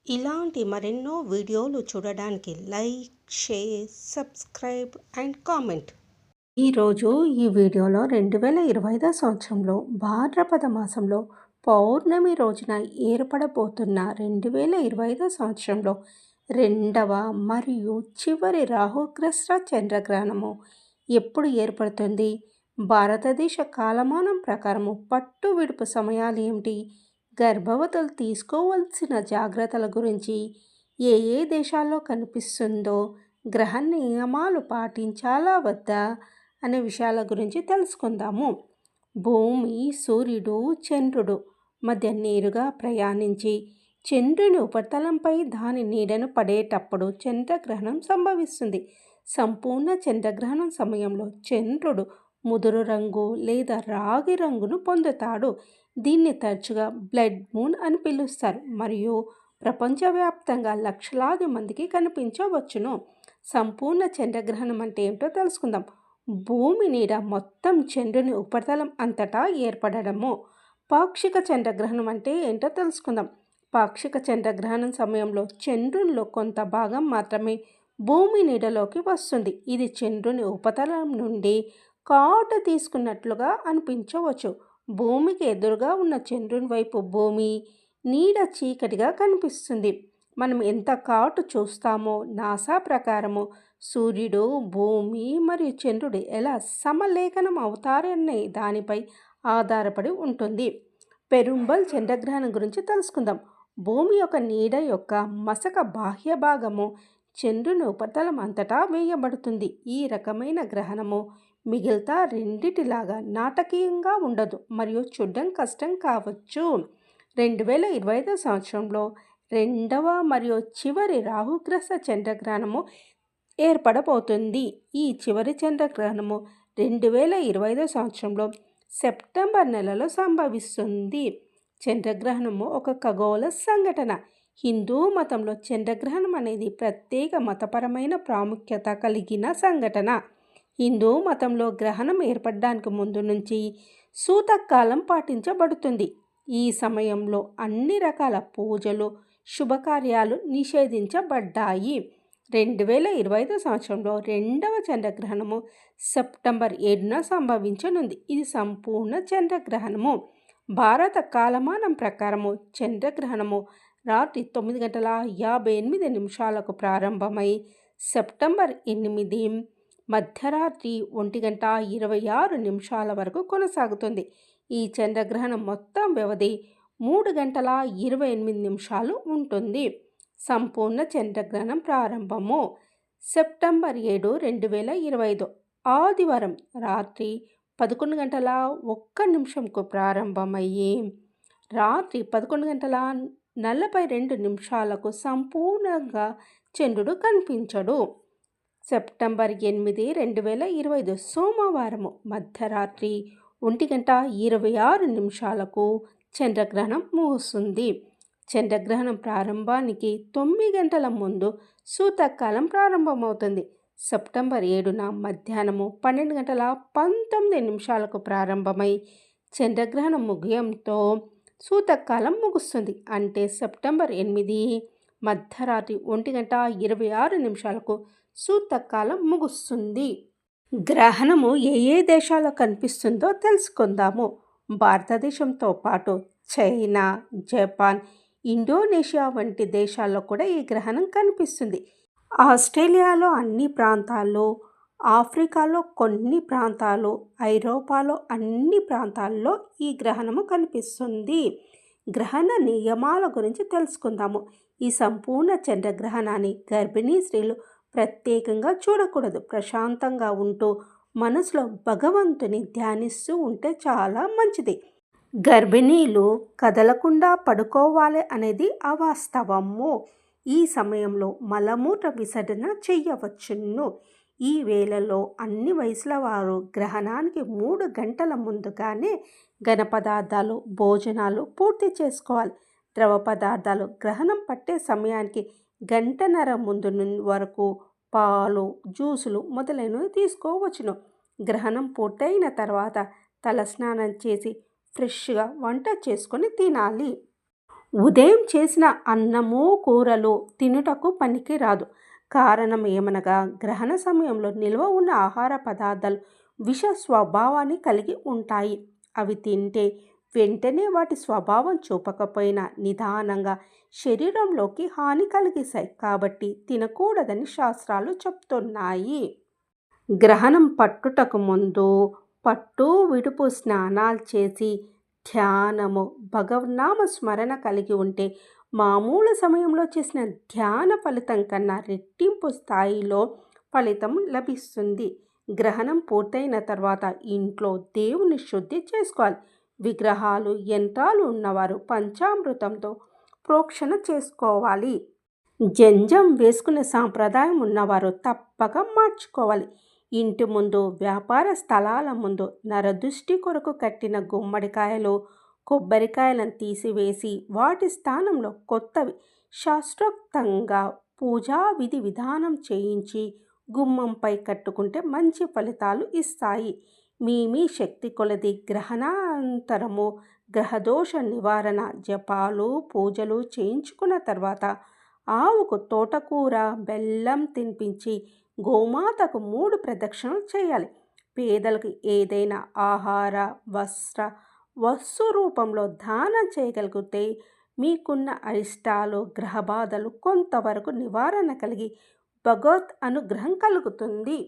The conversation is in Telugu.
ఇలాంటి మరెన్నో వీడియోలు చూడడానికి like, share, subscribe and comment. ఈరోజు ఈ వీడియోలో 2025 సంవత్సరంలో భాద్రపద మాసంలో పౌర్ణమి రోజున ఏర్పడబోతున్న 2025 సంవత్సరంలో రెండవ మరియు చివరి రాహుగ్రస్త చంద్రగ్రహణము ఎప్పుడు ఏర్పడుతుంది? భారతదేశ కాలమానం ప్రకారము పట్టు విడుపు సమయాలు ఏమిటి? గర్భవతులు తీసుకోవాల్సిన జాగ్రత్తల గురించి, ఏ ఏ దేశాల్లో కనిపిస్తుందో, గ్రహ నియమాలు పాటించాలా వద్దా అనే విషయాల గురించి తెలుసుకుందాము. భూమి, సూర్యుడు, చంద్రుడు మధ్య నేరుగా ప్రయాణించి చంద్రుని ఉపరితలంపై దాని నీడను పడేటప్పుడు చంద్రగ్రహణం సంభవిస్తుంది. సంపూర్ణ చంద్రగ్రహణం సమయంలో చంద్రుడు ముదురు రంగు లేదా రాగి రంగును పొందుతాడు. దీన్ని తరచుగా బ్లడ్ మూన్ అని పిలుస్తారు మరియు ప్రపంచవ్యాప్తంగా లక్షలాది మందికి కనిపించవచ్చును. సంపూర్ణ చంద్రగ్రహణం అంటే ఏమిటో తెలుసుకుందాం. భూమి నీడ మొత్తం చంద్రుని ఉపరితలం అంతటా ఏర్పడము. పాక్షిక చంద్రగ్రహణం అంటే ఏంటో తెలుసుకుందాం. పాక్షిక చంద్రగ్రహణం సమయంలో చంద్రునిలో కొంత భాగం మాత్రమే భూమి నీడలోకి వస్తుంది. ఇది చంద్రుని ఉపరితలం నుండి కాటు తీసుకున్నట్లుగా అనిపించవచ్చు. భూమికి ఎదురుగా ఉన్న చంద్రుని వైపు భూమి నీడ చీకటిగా కనిపిస్తుంది. మనం ఎంత కాటు చూస్తామో నాసా ప్రకారము సూర్యుడు, భూమి మరియు చంద్రుడు ఎలా సమలేఖనం అవుతారనే దానిపై ఆధారపడి ఉంటుంది. పెరుంబల్ చంద్రగ్రహణం గురించి తెలుసుకుందాం. భూమి యొక్క నీడ యొక్క మసక బాహ్య భాగము చంద్రుని ఉపరితలం అంతటా వేయబడుతుంది. ఈ రకమైన గ్రహణము మిగతా రెండిటిలాగా నాటకీయంగా ఉండదు మరియు చూడడం కష్టం కావచ్చు. 2025 సంవత్సరంలో రెండవ మరియు చివరి రాహుగ్రస్త చంద్రగ్రహణము ఏర్పడబోతుంది. ఈ చివరి చంద్రగ్రహణము 2025 సంవత్సరంలో సెప్టెంబర్ నెలలో సంభవిస్తుంది. చంద్రగ్రహణము ఒక ఖగోళ సంఘటన. హిందూ మతంలో చంద్రగ్రహణం అనేది ప్రత్యేక మతపరమైన ప్రాముఖ్యత కలిగిన సంఘటన. హిందూ మతంలో గ్రహణం ఏర్పడడానికి ముందు నుంచి సూతకాలం పాటించబడుతుంది. ఈ సమయంలో అన్ని రకాల పూజలు, శుభకార్యాలు నిషేధించబడ్డాయి. 2025 సంవత్సరంలో రెండవ చంద్రగ్రహణము సెప్టెంబర్ 7న సంభవించనుంది. ఇది సంపూర్ణ చంద్రగ్రహణము. భారత కాలమానం ప్రకారము చంద్రగ్రహణము రాత్రి 9:58 ప్రారంభమై సెప్టెంబర్ 8 మధ్యరాత్రి 1:26 వరకు కొనసాగుతుంది. ఈ చంద్రగ్రహణం మొత్తం వ్యవధి 3:28 ఉంటుంది. సంపూర్ణ చంద్రగ్రహణం ప్రారంభము సెప్టెంబర్ 7, 2025 ఆదివారం రాత్రి 11:01 ప్రారంభమయ్యి రాత్రి 11:42 సంపూర్ణంగా చంద్రుడు కనిపించడు. సెప్టెంబర్ 8, 2025 సోమవారము మధ్యరాత్రి 1:26 చంద్రగ్రహణం ముగుస్తుంది. చంద్రగ్రహణం ప్రారంభానికి 9 గంటల ముందు సూతకాలం ప్రారంభమవుతుంది. సెప్టెంబర్ 7న మధ్యాహ్నము 12:19 ప్రారంభమై చంద్రగ్రహణం ముగియంతో సూతకాలం ముగుస్తుంది. అంటే సెప్టెంబర్ 8 మధ్యరాత్రి 1:26 సూతకాలం ముగుస్తుంది. గ్రహణము ఏ ఏ దేశాల్లో కనిపిస్తుందో తెలుసుకుందాము. భారతదేశంతో పాటు చైనా, జపాన్, ఇండోనేషియా వంటి దేశాల్లో కూడా ఈ గ్రహణం కనిపిస్తుంది. ఆస్ట్రేలియాలో అన్ని ప్రాంతాల్లో, ఆఫ్రికాలో కొన్ని ప్రాంతాలు, ఐరోపాలో అన్ని ప్రాంతాల్లో ఈ గ్రహణము కనిపిస్తుంది. గ్రహణ నియమాల గురించి తెలుసుకుందాము. ఈ సంపూర్ణ చంద్రగ్రహణాన్ని గర్భిణీ స్త్రీలు ప్రత్యేకంగా చూడకూడదు. ప్రశాంతంగా ఉంటూ మనసులో భగవంతుని ధ్యానిస్తూ ఉంటే చాలా మంచిది. గర్భిణీలు కదలకుండా పడుకోవాలి అనేది అవాస్తవము. ఈ సమయంలో మలమూత్ర విసర్జన చేయవచ్చును. ఈ వేళలో అన్ని వయసుల వారు గ్రహణానికి 3 గంటల ముందుగానే ఘన పదార్థాలు, భోజనాలు పూర్తి చేసుకోవాలి. ద్రవ పదార్థాలు గ్రహణం పట్టే సమయానికి గంటన్నర ముందు వరకు పాలు, జ్యూసులు మొదలైనవి తీసుకోవచ్చును. గ్రహణం పూర్తయిన తర్వాత తలస్నానం చేసి ఫ్రెష్గా వంట చేసుకొని తినాలి. ఉదయం చేసిన అన్నము కూరలు తినుటకు పనికి రాదు. కారణం ఏమనగా గ్రహణ సమయంలో నిల్వ ఉన్న ఆహార పదార్థాలు విష స్వభావాన్ని కలిగి ఉంటాయి. అవి తింటే వెంటనే వాటి స్వభావం చూపకపోయినా నిదానంగా శరీరంలోకి హాని కలిగిస్తాయి. కాబట్టి తినకూడదని శాస్త్రాలు చెప్తున్నాయి. గ్రహణం పట్టుటకు ముందు పట్టు విడుపు స్నానాలు చేసి ధ్యానము భగవన్నామ స్మరణ కలిగి ఉంటే మామూలు సమయంలో చేసిన ధ్యాన ఫలితం కన్నా రెట్టింపు స్థాయిలో ఫలితం లభిస్తుంది. గ్రహణం పూర్తయిన తర్వాత ఇంట్లో దేవుని శుద్ధి చేసుకోవాలి. విగ్రహాలు యంత్రాలు ఉన్నవారు పంచామృతంతో ప్రోక్షణ చేసుకోవాలి. జంజం వేసుకునే సాంప్రదాయం ఉన్నవారు తప్పక మార్చుకోవాలి. ఇంటి ముందు వ్యాపార స్థలాల ముందు నరదృష్టి కొరకు కట్టిన గుమ్మడికాయలు కొబ్బరికాయలను తీసివేసి వాటి స్థానంలో కొత్తవి శాస్త్రోక్తంగా పూజా విధి విధానం చేయించి గుమ్మంపై కట్టుకుంటే మంచి ఫలితాలు ఇస్తాయి. మీ శక్తి కొలది గ్రహణాంతరము గ్రహదోష నివారణ జపాలు పూజలు చేయించుకున్న తర్వాత ఆవుకు తోటకూర బెల్లం తినిపించి గోమాతకు 3 ప్రదక్షిణలు చేయాలి. పేదలకు ఏదైనా ఆహార వస్త్ర వస్తు రూపంలో దానం చేయగలిగితే మీకున్న అరిష్టాలు గ్రహబాధలు కొంతవరకు నివారణ కలిగి భగవత్ అనుగ్రహం కలుగుతుంది.